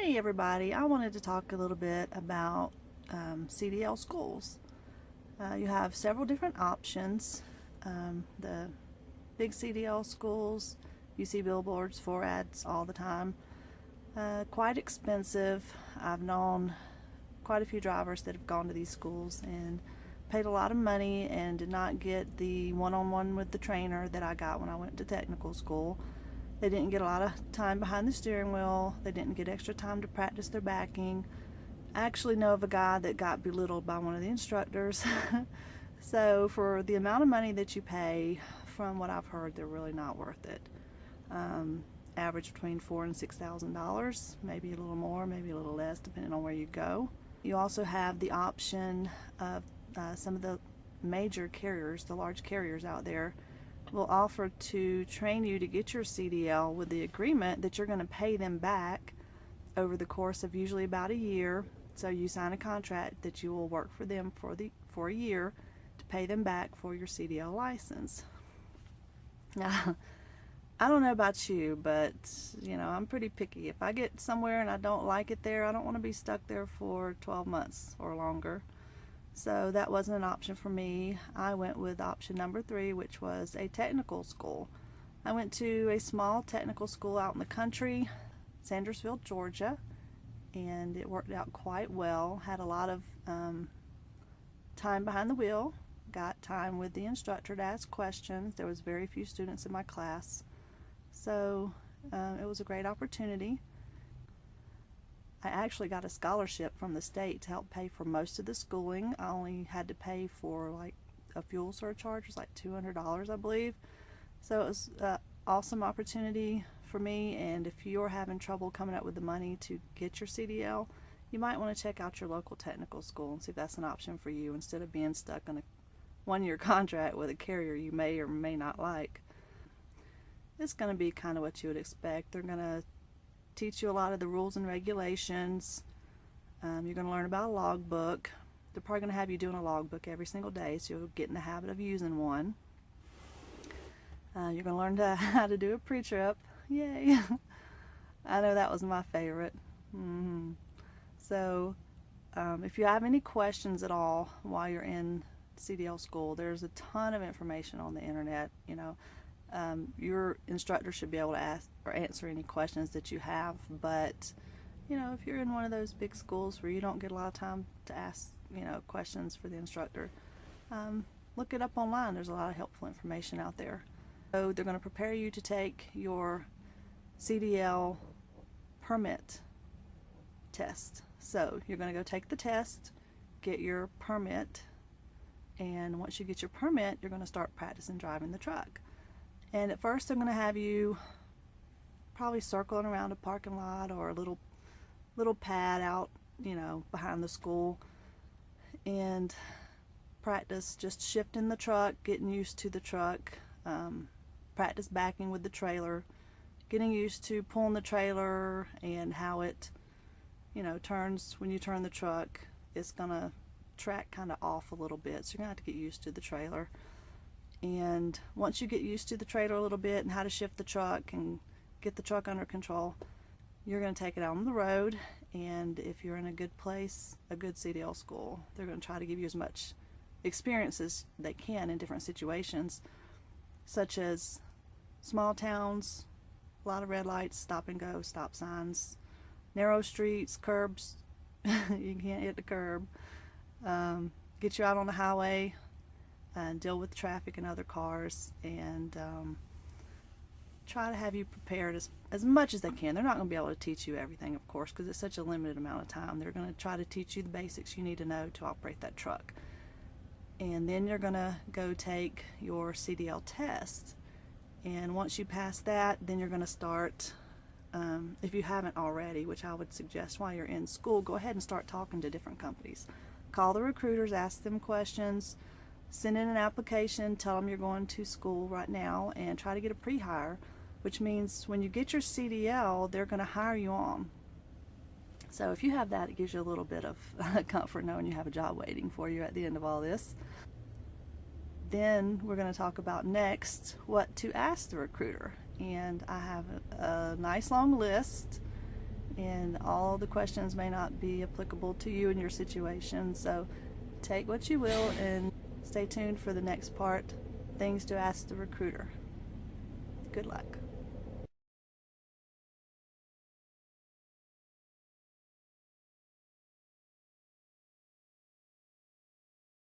Hey everybody, I wanted to talk a little bit about Cdl schools. You have several different options. The big Cdl schools, you see billboards for ads all the time. Quite expensive. I've known quite a few drivers that have gone to these schools and paid a lot of money and did not get the one-on-one with the trainer that I got when I went to technical school. They didn't get a lot of time behind the steering wheel. They didn't get extra time to practice their backing. I actually know of a guy that got belittled by one of the instructors. So for the amount of money that you pay, from what I've heard, they're really not worth it. Average between $4,000 and $6,000, maybe a little more, maybe a little less, depending on where you go. You also have the option of some of the major carriers, the large carriers out there, will offer to train you to get your CDL with the agreement that you're going to pay them back over the course of usually about a year. So you sign a contract that you will work for them for a year to pay them back for your CDL license. Now, I don't know about you, but I'm pretty picky. If I get somewhere and I don't like it there, I don't want to be stuck there for 12 months or longer. So that wasn't an option for me. I went with option number 3, which was a technical school. I went to a small technical school out in the country, Sandersville, Georgia, and it worked out quite well. Had a lot of time behind the wheel, got time with the instructor to ask questions. There was very few students in my class, so it was a great opportunity. I actually got a scholarship from the state to help pay for most of the schooling. I only had to pay for like a fuel surcharge. It was like $200, I believe. So it was an awesome opportunity for me, and if you're having trouble coming up with the money to get your CDL, you might want to check out your local technical school and see if that's an option for you instead of being stuck on a one-year contract with a carrier you may or may not like. It's going to be kind of what you would expect. They're going to teach you a lot of the rules and regulations. You're going to learn about a logbook. They're probably going to have you doing a logbook every single day, so you'll get in the habit of using one. You're going to learn how to do a pre-trip. Yay! I know that was my favorite. So if you have any questions at all while you're in Cdl school, there's a ton of information on the internet. Your instructor should be able to ask or answer any questions that you have, but if you're in one of those big schools where you don't get a lot of time to ask questions for the instructor, look it up online. There's a lot of helpful information out there. So they're going to prepare you to take your CDL permit test. So you're going to go take the test, get your permit, and once you get your permit, you're going to start practicing driving the truck. And at first they're going to have you probably circling around a parking lot or a little pad out, behind the school, and practice just shifting the truck, getting used to the truck, practice backing with the trailer, getting used to pulling the trailer and how it, turns when you turn the truck. It's going to track kind of off a little bit, so you're going to have to get used to the trailer. And once you get used to the trailer a little bit and how to shift the truck and get the truck under control, you're going to take it out on the road. And if you're in a good place, a good CDL school, they're going to try to give you as much experience as they can in different situations, such as small towns, a lot of red lights, stop and go, stop signs, narrow streets, curbs, you can't hit the curb, get you out on the highway and deal with traffic and other cars, and try to have you prepared as much as they can. They're not going to be able to teach you everything, of course, because it's such a limited amount of time. They're going to try to teach you the basics you need to know to operate that truck. And then you're going to go take your CDL test. And once you pass that, then you're going to start, if you haven't already, which I would suggest while you're in school, go ahead and start talking to different companies. Call the recruiters, ask them questions, send in an application, tell them you're going to school right now, and try to get a pre-hire, which means when you get your CDL, they're going to hire you on. So if you have that, it gives you a little bit of comfort knowing you have a job waiting for you at the end of all this. Then we're going to talk about next what to ask the recruiter. And I have a nice long list. and all the questions may not be applicable to you and your situation. So take what you will and stay tuned for the next part, things to ask the recruiter. Good luck.